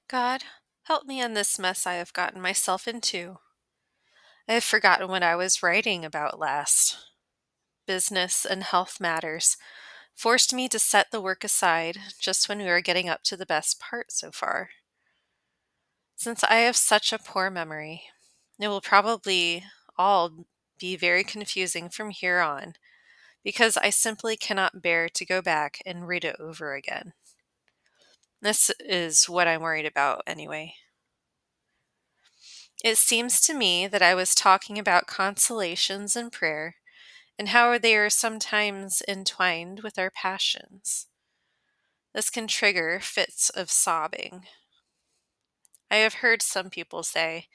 God, help me in this mess I have gotten myself into. I have forgotten what I was writing about last. Business and health matters forced me to set the work aside just when we were getting up to the best part so far. Since I have such a poor memory, it will probably all be very confusing from here on because I simply cannot bear to go back and read it over again. This is what I'm worried about anyway. It seems to me that I was talking about consolations and prayer and how they are sometimes entwined with our passions. This can trigger fits of sobbing. I have heard some people say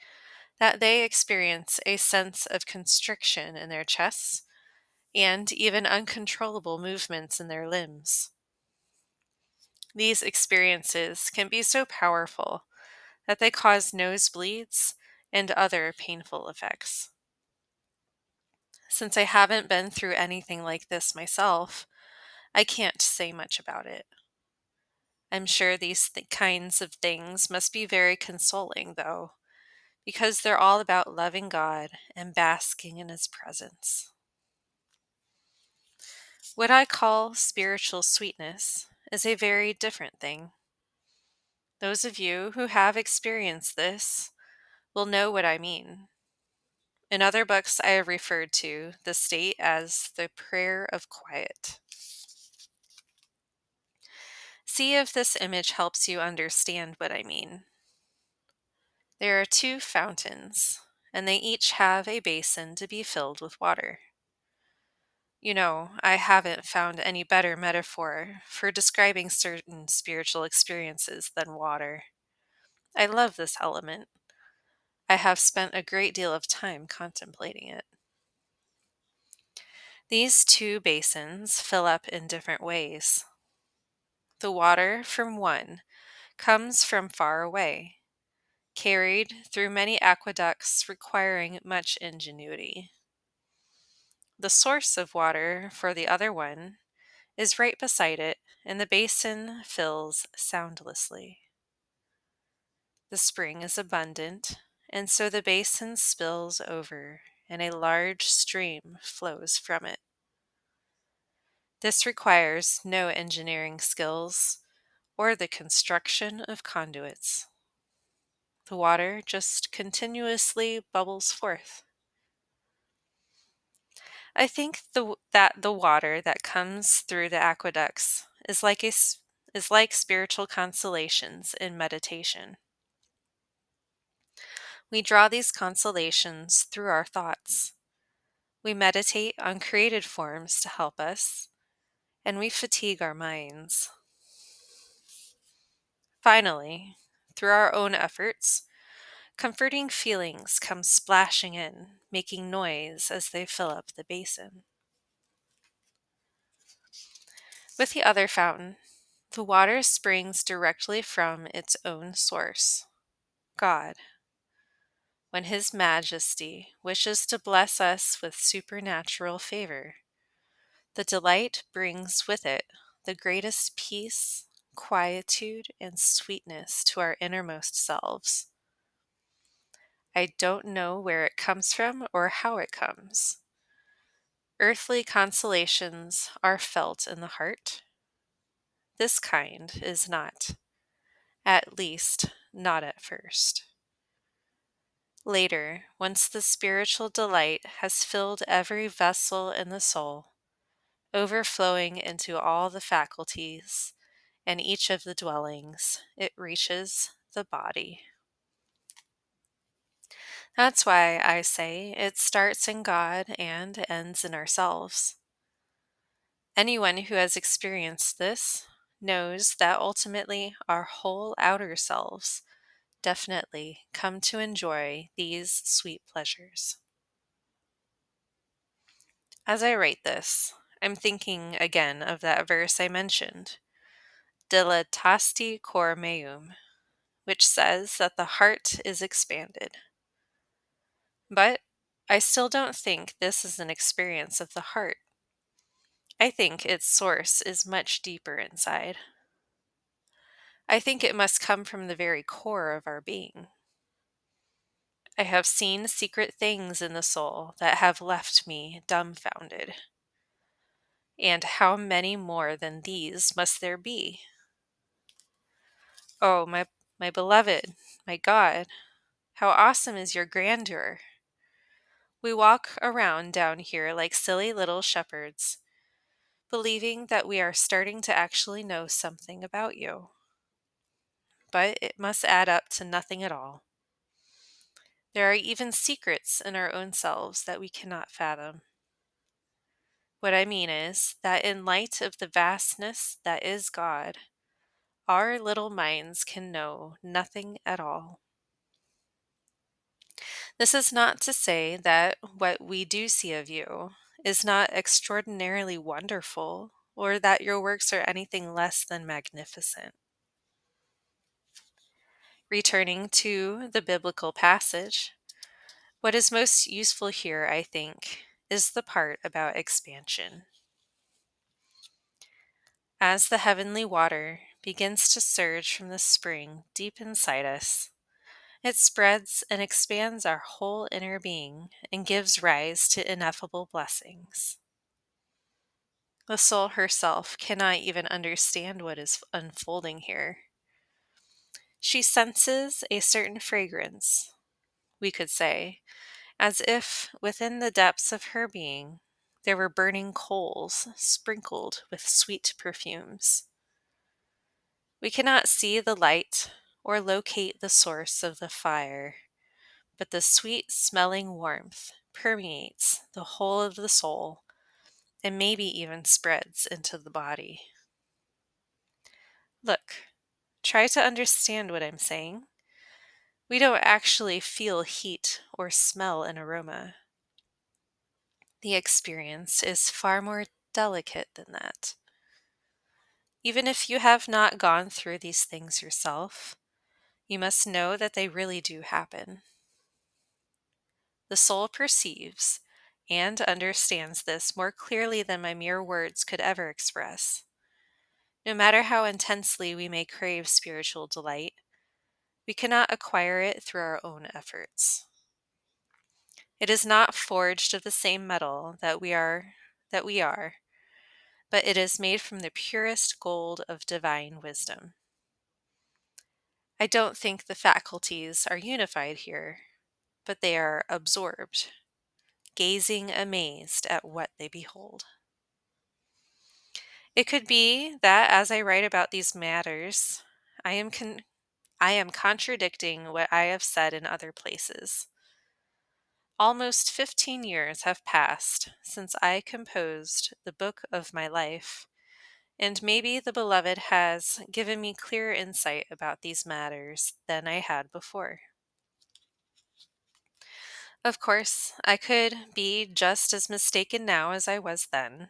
that they experience a sense of constriction in their chests and even uncontrollable movements in their limbs. These experiences can be so powerful that they cause nosebleeds and other painful effects. Since I haven't been through anything like this myself, I can't say much about it. I'm sure these kinds of things must be very consoling, though, because they're all about loving God and basking in His presence. What I call spiritual sweetness is a very different thing. Those of you who have experienced this will know what I mean. In other books, I have referred to the state as the prayer of quiet. See if this image helps you understand what I mean. There are two fountains, and they each have a basin to be filled with water. You know, I haven't found any better metaphor for describing certain spiritual experiences than water. I love this element. I have spent a great deal of time contemplating it. These two basins fill up in different ways. The water from one comes from far away, carried through many aqueducts requiring much ingenuity. The source of water for the other one is right beside it, and the basin fills soundlessly. The spring is abundant, and so the basin spills over, and a large stream flows from it. This requires no engineering skills or the construction of conduits. The water just continuously bubbles forth. I think that the water that comes through the aqueducts is like spiritual consolations in meditation. We draw these consolations through our thoughts. We meditate on created forms to help us, and we fatigue our minds. Finally, through our own efforts, comforting feelings come splashing in, making noise as they fill up the basin. With the other fountain, the water springs directly from its own source, God. When His Majesty wishes to bless us with supernatural favor, the delight brings with it the greatest peace, quietude, and sweetness to our innermost selves. I don't know where it comes from or how it comes. Earthly consolations are felt in the heart. This kind is not, at least, not at first. Later, once the spiritual delight has filled every vessel in the soul, overflowing into all the faculties and each of the dwellings, it reaches the body. That's why I say it starts in God and ends in ourselves. Anyone who has experienced this knows that ultimately our whole outer selves definitely come to enjoy these sweet pleasures. As I write this, I'm thinking again of that verse I mentioned, Dilatasti cor meum, which says that the heart is expanded. But I still don't think this is an experience of the heart. I think its source is much deeper inside. I think it must come from the very core of our being. I have seen secret things in the soul that have left me dumbfounded. And how many more than these must there be? Oh, my beloved, my God, how awesome is your grandeur! We walk around down here like silly little shepherds, believing that we are starting to actually know something about you. But it must add up to nothing at all. There are even secrets in our own selves that we cannot fathom. What I mean is that in light of the vastness that is God, our little minds can know nothing at all. This is not to say that what we do see of you is not extraordinarily wonderful or that your works are anything less than magnificent. Returning to the biblical passage, what is most useful here, I think, is the part about expansion. As the heavenly water begins to surge from the spring deep inside us, it spreads and expands our whole inner being and gives rise to ineffable blessings. The soul herself cannot even understand what is unfolding here. She senses a certain fragrance, we could say, as if within the depths of her being there were burning coals sprinkled with sweet perfumes. We cannot see the light or locate the source of the fire, but the sweet smelling warmth permeates the whole of the soul and maybe even spreads into the body. Look, try to understand what I'm saying. We don't actually feel heat or smell an aroma. The experience is far more delicate than that. Even if you have not gone through these things yourself, you must know that they really do happen. The soul perceives and understands this more clearly than my mere words could ever express. No matter how intensely we may crave spiritual delight, we cannot acquire it through our own efforts. It is not forged of the same metal that we are, but it is made from the purest gold of divine wisdom. I don't think the faculties are unified here, but they are absorbed, gazing amazed at what they behold. It could be that as I write about these matters, I am contradicting what I have said in other places. Almost 15 years have passed since I composed the book of my life, and maybe the Beloved has given me clearer insight about these matters than I had before. Of course, I could be just as mistaken now as I was then,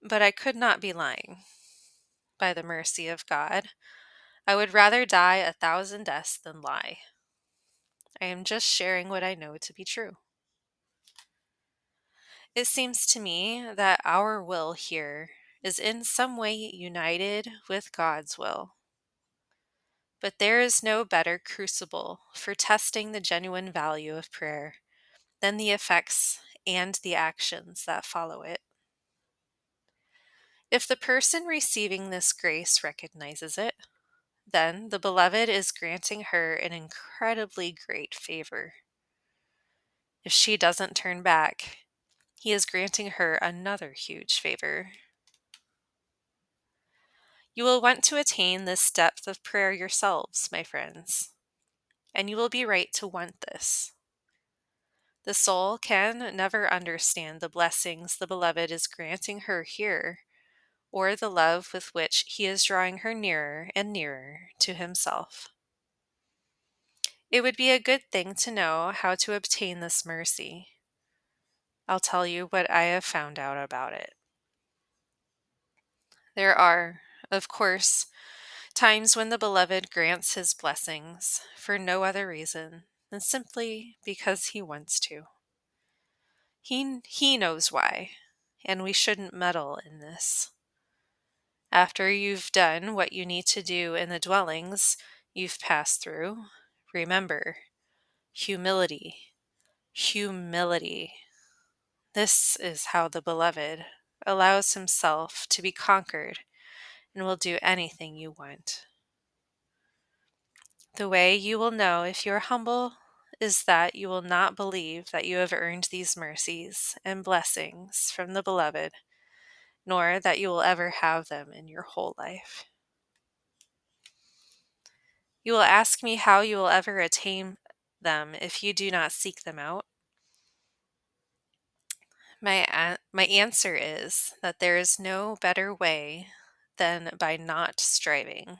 but I could not be lying. By the mercy of God, I would rather die 1,000 deaths than lie. I am just sharing what I know to be true. It seems to me that our will here is in some way united with God's will. But there is no better crucible for testing the genuine value of prayer than the effects and the actions that follow it. If the person receiving this grace recognizes it, then the Beloved is granting her an incredibly great favor. If she doesn't turn back, He is granting her another huge favor. You will want to attain this depth of prayer yourselves, my friends, and you will be right to want this. The soul can never understand the blessings the Beloved is granting her here, or the love with which He is drawing her nearer and nearer to Himself. It would be a good thing to know how to obtain this mercy. I'll tell you what I have found out about it. There are, of course, times when the Beloved grants His blessings for no other reason than simply because He wants to. He knows why, and we shouldn't meddle in this. After you've done what you need to do in the dwellings you've passed through, remember humility. Humility. This is how the Beloved allows himself to be conquered and will do anything you want. The way you will know if you are humble is that you will not believe that you have earned these mercies and blessings from the Beloved, nor that you will ever have them in your whole life. You will ask me how you will ever attain them if you do not seek them out. My answer is that there is no better way than by not striving.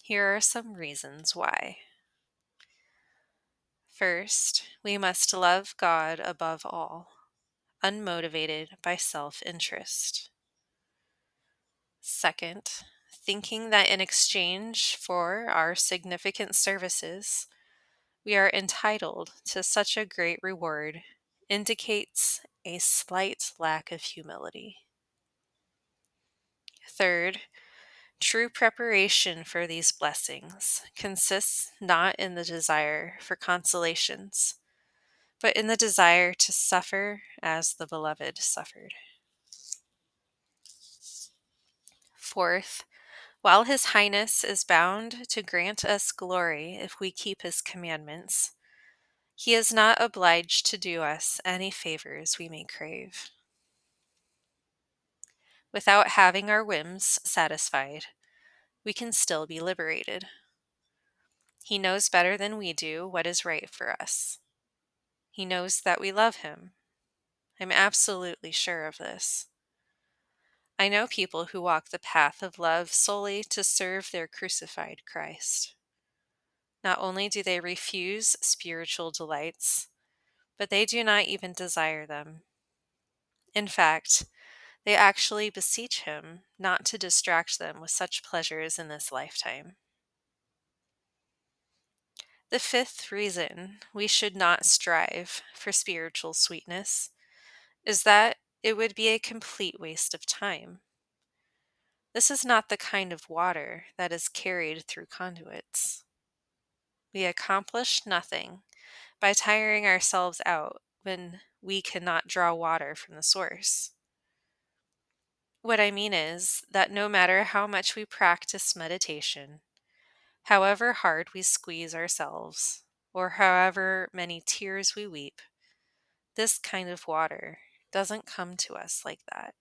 Here are some reasons why. First, we must love God above all, unmotivated by self-interest. Second, thinking that in exchange for our significant services, we are entitled to such a great reward indicates a slight lack of humility. Third, true preparation for these blessings consists not in the desire for consolations, but in the desire to suffer as the Beloved suffered. Fourth, while His Highness is bound to grant us glory if we keep His commandments, He is not obliged to do us any favors we may crave. Without having our whims satisfied, we can still be liberated. He knows better than we do what is right for us. He knows that we love Him. I'm absolutely sure of this. I know people who walk the path of love solely to serve their crucified Christ. Not only do they refuse spiritual delights, but they do not even desire them. In fact, they actually beseech Him not to distract them with such pleasures in this lifetime. The fifth reason we should not strive for spiritual sweetness is that it would be a complete waste of time. This is not the kind of water that is carried through conduits. We accomplish nothing by tiring ourselves out when we cannot draw water from the source. What I mean is that no matter how much we practice meditation, however hard we squeeze ourselves, or however many tears we weep, this kind of water doesn't come to us like that.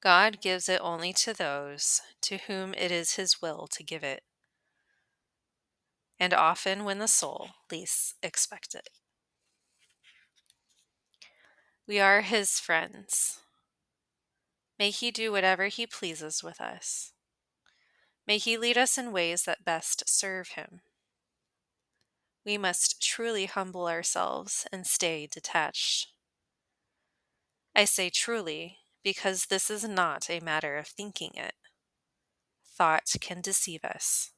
God gives it only to those to whom it is His will to give it, and often when the soul least expects it. We are His friends. May He do whatever He pleases with us. May He lead us in ways that best serve Him. We must truly humble ourselves and stay detached. I say truly because this is not a matter of thinking it. Thought can deceive us.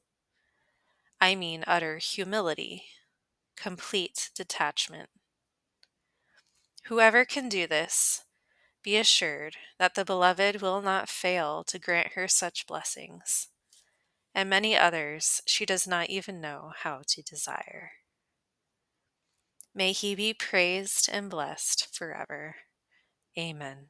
I mean utter humility, complete detachment. Whoever can do this, be assured that the Beloved will not fail to grant her such blessings, and many others she does not even know how to desire. May He be praised and blessed forever. Amen.